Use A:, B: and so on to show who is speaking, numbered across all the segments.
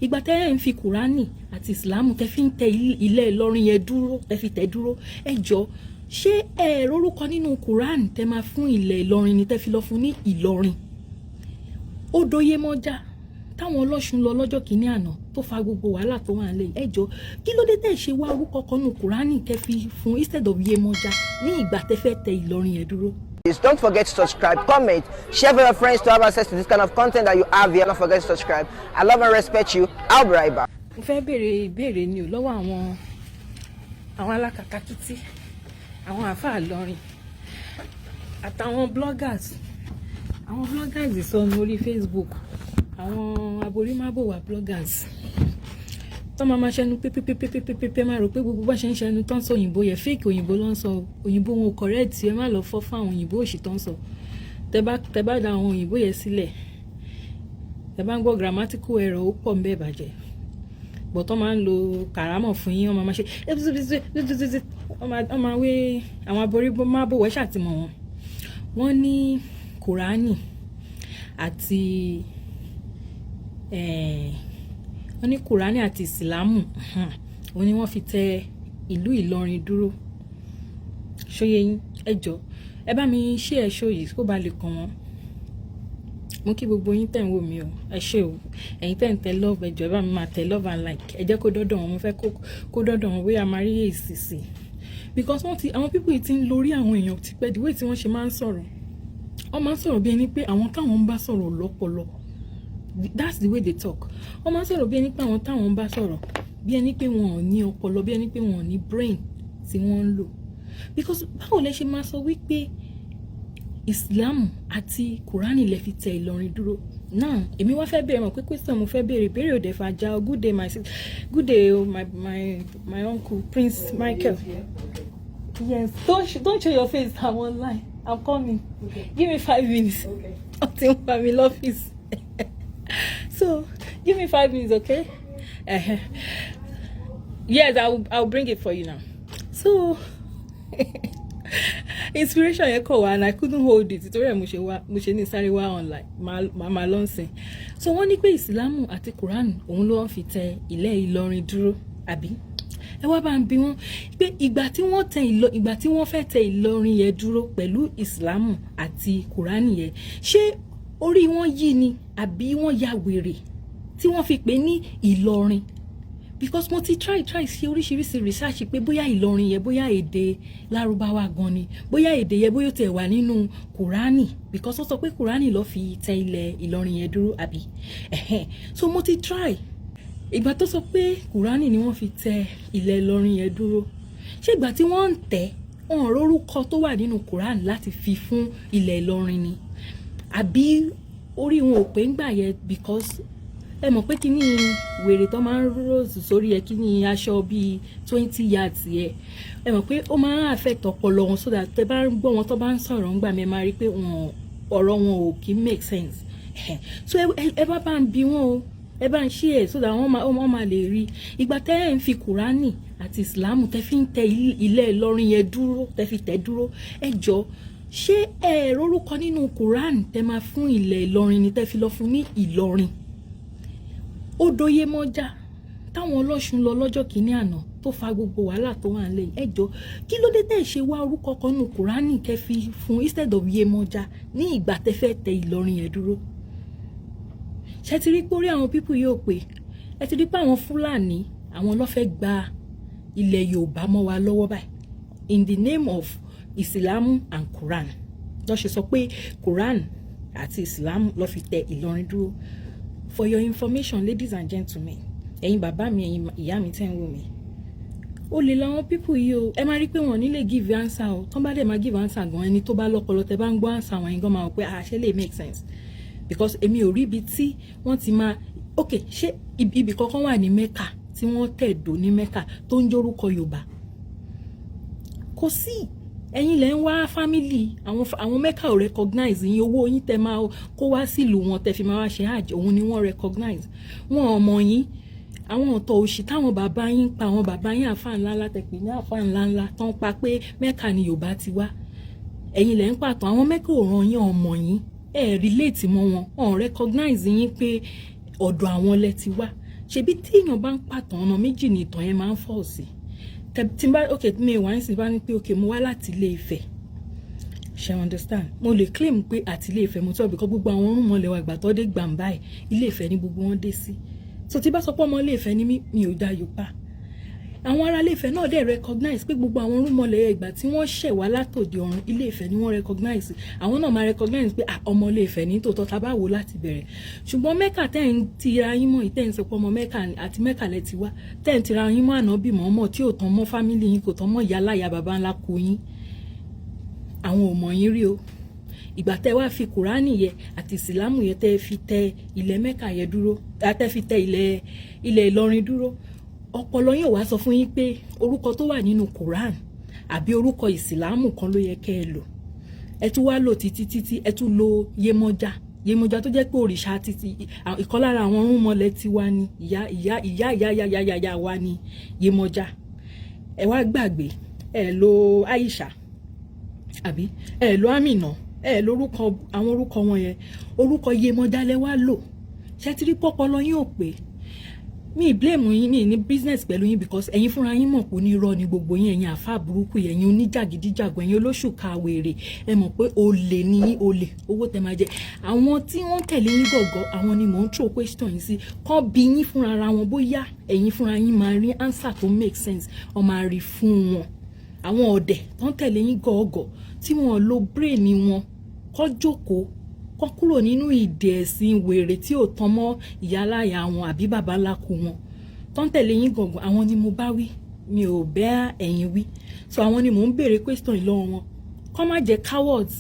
A: ìgbà tẹ́ ẹ̀ ń fi kùránì àti ìsìlámù tẹ́ fi ń tẹ ilé Ìlọrin yẹn dúró, tẹ́ fi tẹ̀ dúró, ẹ jọ ṣé ẹ rórúkọ nínú kùránì tẹ́ máa fún ilẹ̀ Ìlọrin ni tẹ́ fi lọ fún ní Ìlọrin? Ó dóyé mọ́já táwọn ọlọ́ṣun lọ lọ́jọ́ kìíní àná tó fa gbogbo wàhálà tó wà nílẹ̀. Ẹ jọ kí ló dé tẹ́ ṣe wá orúkọ kan nínú kùránì tẹ́ fi fún instead of Yemọja ní ìgbà tẹ́ fẹ́ tẹ Ìlọrin yẹn dúró?
B: Don't forget to subscribe, comment, share with your friends to have access to this kind of content that you have here. Don't forget to subscribe. I love and respect you. I'll be right back.
A: Mo fẹ́ béèrè ìbéèrè ni o lọ́wọ́ àwọn Alakatakiti, àwọn Alfa Alakatakiti àtàwọn bloggers. Àwọn bloggers sọ lórí Facebook. Àwọn aborímábòwà bloggers. Tó máa ṣẹnu pépépépépépépé máa rò pé gbogbo bá ṣe ń ṣẹnu tán sọ òyìnbó yẹn fake òyìnbó ló ń sọ òyìnbó wọn correct ẹ má lọ fọ́ fún àwọn òyìnbó òṣì tán sọ tẹ bá da àwọn òyìnbó yẹn sílẹ̀ tẹ bá ń gbọ́ grammatical error ó pọ̀ ńbẹ̀ bàjẹ́ bọ̀tọ́ máa ń lo kàrámọ̀ fún yín wọ́n máa ṣe wọ́n máa wé àwọn aborímábòwà ṣàtìmọ̀ wọn. Wọ́n ní kùránì àti wọ́n ní kùránì àti ìsìlámù wọ́n ní wọ́n fi tẹ ìlú Ìlọrin dúró. Ṣóyé yín ẹ jọ ẹ bá mi ṣe ẹ̀ṣọ́ yìí kó ba lè kàn wọ́n. Mo kí gbogbo yín tẹ̀ ń wò mí o ẹ ṣé o ẹ̀yin tẹ̀ ń tẹ love ẹ jọ ẹ bá mi máa tẹ love and like ẹ jẹ́ kó dọ́dọ̀ wọn mo fẹ́ kó dọ́dọ̀ wọn bóyá máa rí èsì sí because àwọn people yìí ti ń lórí àwọn èèyàn ti pẹ́ the way tí wọ́n ṣe máa ń sọ̀rọ̀ wọ́n máa ń sọ̀rọ̀ bí ẹni pé àwọn táwọn ń bá sọ̀rọ̀ lọ́pọlọ. That's the way they talk. Wọ́n máa ń sọ̀rọ̀ bí ẹni pé àwọn táwọn ń bá sọ̀rọ̀ bí ẹni pé wọn ò ní ọpọlọ bí ẹni pé wọn ò ní brain tí wọ́n ń lò because báwo lẹ ṣe máa sọ wípé Islam àti Kùránì lẹ fi tẹ Ìlọrin dúró? Now èmi wá fẹ́ bẹ̀rẹ̀ mọ̀ pé question mo fẹ́ bẹ̀rẹ̀ òde fàjà good day my sister good day my uncle Prince Michael. Yes, don't show your face. I'm online. I'm coming. Okay. Give me 5 minutes. Okay. Until I'm in office. So, give me 5 minutes, okay? Yes, I'll bring it for you now. So, inspiration echo and I couldn't hold it. It's already mo ṣe ní sáré wá online. Ma lọ́nsìn. So, wọ́n ní pé Ìsìlámù àti Quran òun ló fi tẹ ilẹ̀ Ìlọrin dúró, àbí? Ẹ wá bá ń bi wọ́n pé ìgbà tí wọ́n fẹ́ tẹ Ìlọrin yẹn dúró pẹ̀lú Ìsìlámù àti Quran yẹn ṣé orí wọn yí ni àbí wọ́n ya wèrè tí wọ́n fi pè ní Ìlọrin? Because mo ti try sí oríṣiríṣi research pé bóyá Ìlọrin yẹn bóyá èdè Lárúbáwá gan ni bóyá èdè yẹn bóyá ó tẹ̀ wà nínú Kùránì because ó sọ pé Kùránì ló fi tẹ ilẹ̀ Ìlọrin yẹn dúró àbí so mo ti try ìgbà tó sọ pé Kùránì ni wọ́n fi tẹ ilẹ̀ Ìlọrin yẹn dúró ṣé ìgbà tí wọ́n ń tẹ̀ wọ́n rórúkọ tó wà nínú Kùránì láti fi fún ilẹ̀ Ìlọrin ni àbí orí wọn ò pé ń gbà yẹn because ẹ mọ̀ pé kíní wèrè tó máa ń rose sórí ẹ kíní aṣọ bíi 20 yards yẹ ẹ mọ̀ pé ó máa ń affect ọpọlọ wọn so that tẹ bá ń gbọ́ wọn tó bá ń sọ̀rọ̀ ń gbà mí ẹ máa rí pé ọ̀rọ̀ wọn ò kí make sense so ẹ bá ń bi wọn o ẹ bá ń ṣe ẹ so that wọ́n máa lè rí ìgbà tẹ́ ẹ̀ ń fi Kùránì àti Ìsìlámù tẹ́ fi ń tẹ ilẹ̀ Ìlọrin yẹn dúró tẹ́ fi tẹ̀ dúró ẹ jọ ṣé ẹ rórúkọ nínú Kùránì tẹ́ máa fún ilẹ̀ Ìlọrin ni tẹ́ fi lọ fún ní Ìlọrin? Ó dóyé mọ́já táwọn ọlọ́ṣun lọ lọ́jọ́ kìíní àná tó fa gbogbo wàhálà tó wà nílẹ̀. Ẹ jọ kí ló dé tẹ́ ṣe wá orúkọ kan nínú Kùránì kẹ́ fi fún instead of Yemọja ní ìgbà tẹ́ fẹ́ tẹ Ìlọrin yẹn dúró? Ṣé ti rí pé orí àwọn pípù yóò pé ẹ ti rí pé àwọn Fúlàní àwọn ló fẹ́ gba ilẹ̀ Yorùbá mọ́ wa lọ́wọ́ báyìí in the name of Islam and Quran. Ló ṣe sọ pé Quran àti Islam ló fi tẹ Ìlọrin dúró. For your information, ladies and gentlemen, ẹ̀yin bàbá mi ẹ̀yin ìyá mi tẹ́ ń wò mí. Ó lè làwọn people yìí o. Ẹ máa rí pé wọ́n ní lè give answer o. Tọ́n bá dẹ̀ máa give answer gan ẹni tó bá lọ́pọlọ tẹ́ bá ń gbọ́ answer wọn gan máa wò pé ṣé lè make sense. Because èmi ò rí ibi tí wọ́n ti máa okay ṣé ibi kankan wà ní Mecca tí wọ́n tẹ̀dó ní Mecca tó ń jórúkọ Yorùbá? Kò sí. Ẹ̀yin lẹ ń wá family àwọn Mecca ò recognize yín owó yín tẹ́ máa kó wá sílùú wọn tẹ́ fi máa wá ṣe hajj òun ni wọ́n recognize wọn ọmọ yín àwọn ọ̀tọ̀ òṣì táwọn bàbá yín pa àwọn bàbá yín àfáà ńláńlá tẹ̀pẹ̀ ní àfáà ńláńlá tán pa pé Mecca ni Yorùbá ti wá ẹ̀yin lẹ ń pàtó àwọn Mecca ò ràn yín ọmọ yín relate mọ́ wọn recognize yín pé ọ̀dọ̀ àwọn lẹ ti wá ṣebí tí èèyàn bá ń pàtàn ọ̀nà méjì ni ìtàn yẹn máa ń fọ́ sí tí n bá mi wá ń sìn bá ní pé mo wá láti Ilé Ifẹ̀ ṣe understand mo lè claim pé àti Ilé Ifẹ̀ mo tọ́ bí kọ́ gbogbo àwọn orúnmọlẹ̀ wa ìgbà tó dé gbàǹbá ẹ̀ Ilé Ifẹ̀ ni gbogbo wọn dé sí so tí bá sọ pé ọmọ Ilé Ifẹ̀ ni mi ò dá Yorùbá àwọn ará Ilé Ifẹ̀ náà dẹ̀ recognize pé gbogbo àwọn orúnmọlẹ̀ ìgbà tí wọ́n ṣẹ̀ wá látòdì ọ̀run Ilé Ifẹ̀ ni wọ́n recognize àwọn náà máa recognize pé ọmọ Ilé Ifẹ̀ ní tòótọ́ tá bá wò láti bẹ̀rẹ̀ ṣùgbọ́n Mẹ́kà tẹ́ ń tira yín mọ́ ìtẹ́ ń sọ pé ọmọ Mẹ́kà àti Mẹ́kà lẹ ti wá tẹ́ ń tira yín mọ́ Ànábì Mùhámádù tí ò tán mọ́ family yín kò tán mọ́ ìyá láyà bàbá ńlá kú yín àwọn ò mọ̀ yín rí o ìgbà tẹ́ wá fi Kùránì yẹ àti Ìsìlámù yẹ tẹ́ fi tẹ ilẹ̀ Mẹ́kà yẹ dúró tẹ́ fi tẹ ilẹ̀ Ìlọrin dúró ọpọlọ yín wá sọ fún yín pé orúkọ tó wà nínú Quran àbí orúkọ Ìsìlámù kan ló yẹ kẹ́ ẹ lò ẹ tún wá lò títí ẹ tún lo Yemọja tó jẹ́ pé òrìṣà títí ìkan lára àwọn orúnmọlẹ̀ ti wá ní ìyá wa ní Yemọja ẹ wá gbàgbé ẹ lo Aisha àbí ẹ lo Amina ẹ lórúkọ àwọn orúkọ wọn yẹn orúkọ Yemọja lẹ wá lò ṣé tí rí pọpọlọ yín ò pé mi blame yín ní business pẹ̀lú yín because ẹ̀yin fúnra yín mọ̀ pé onírọ́ ni gbogbo yín ẹ̀yin àfáà burúkú ẹ̀yin oníjàgídíjàgbọ̀ ẹ̀yin olóṣù kàwèrè ẹ mọ̀ pé olè ni yín olè owó tẹ máa jẹ àwọn tí wọ́n tẹ̀lé yín gọ̀gọ̀ àwọn ni mò ń throw question yín sí kọ́ bí yín fúnra ara wọn bóyá ẹ̀yin fúnra yín máa rí answer tó make sense ọ máa rí fún wọn àwọn ọ̀dẹ̀ tó ń tẹ̀lé yín gọ̀ọ̀gọ̀ tí wọ́n lo brain wọn kọ́ jókòó kọ́ kúrò nínú ìdè ẹ̀sìn wèrè tí ò tán mọ́ ìyáláyà wọn àbí bàbá ńlá kú wọn tó ń tẹ̀lé yín gọ̀gọ̀ àwọn ni mo bá wí mi ò bẹ́ ẹ̀yin wí so àwọn ni mò ń béèrè question lọ́wọ́ wọn kọ́ má jẹ́ cowards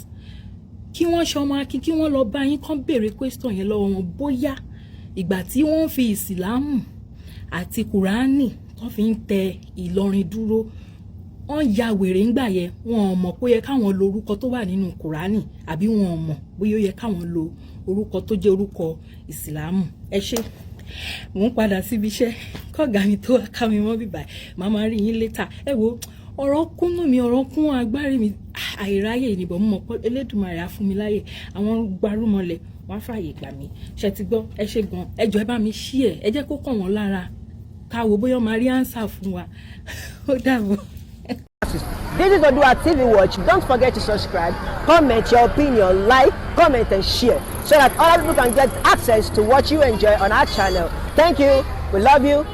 A: kí wọ́n ṣe ọmọ akin kí wọ́n lọ bá yín kọ́ béèrè question yẹn lọ́wọ́ wọn bóyá ìgbà tí wọ́n fi Ìsìlámù àti Kùránì tó fi ń tẹ Ìlọrin dúró wọ́n ya wèrè ńgbà yẹn wọn ò mọ̀ pé ó yẹ káwọn lo orúkọ tó wà nínú Kùránì àbí wọn ò mọ̀ bóyá ó yẹ káwọn lo orúkọ tó jẹ́ orúkọ Ìsìlámù ẹ ṣé mò ń padà síbi iṣẹ́ kọ́gà mi tó wá ká mi mọ́ bíbá màá máa rí yín létà ẹ wo ọ̀rọ̀ kúnnú mi ọ̀rọ̀ kún agbárí mi àìráyè ìnìbọn mọ̀ pé Elédùmarè á fún mi láyè àwọn gbarúmọlẹ̀ wọ́n á fààyè gbà mí ṣe ti gbọ́ ẹ ṣé gan ẹ jọ̀ọ́ ẹ bá mi share ẹ jẹ́ kó kàn wọ́n lára káwo bóyá máa rí ánsà fún wa ó dàbọ̀.
B: This is O훠DUA TV Watch. Don't forget to subscribe, comment your opinion, like, comment and share so that other people can get access to what you enjoy on our channel. Thank you. We love you.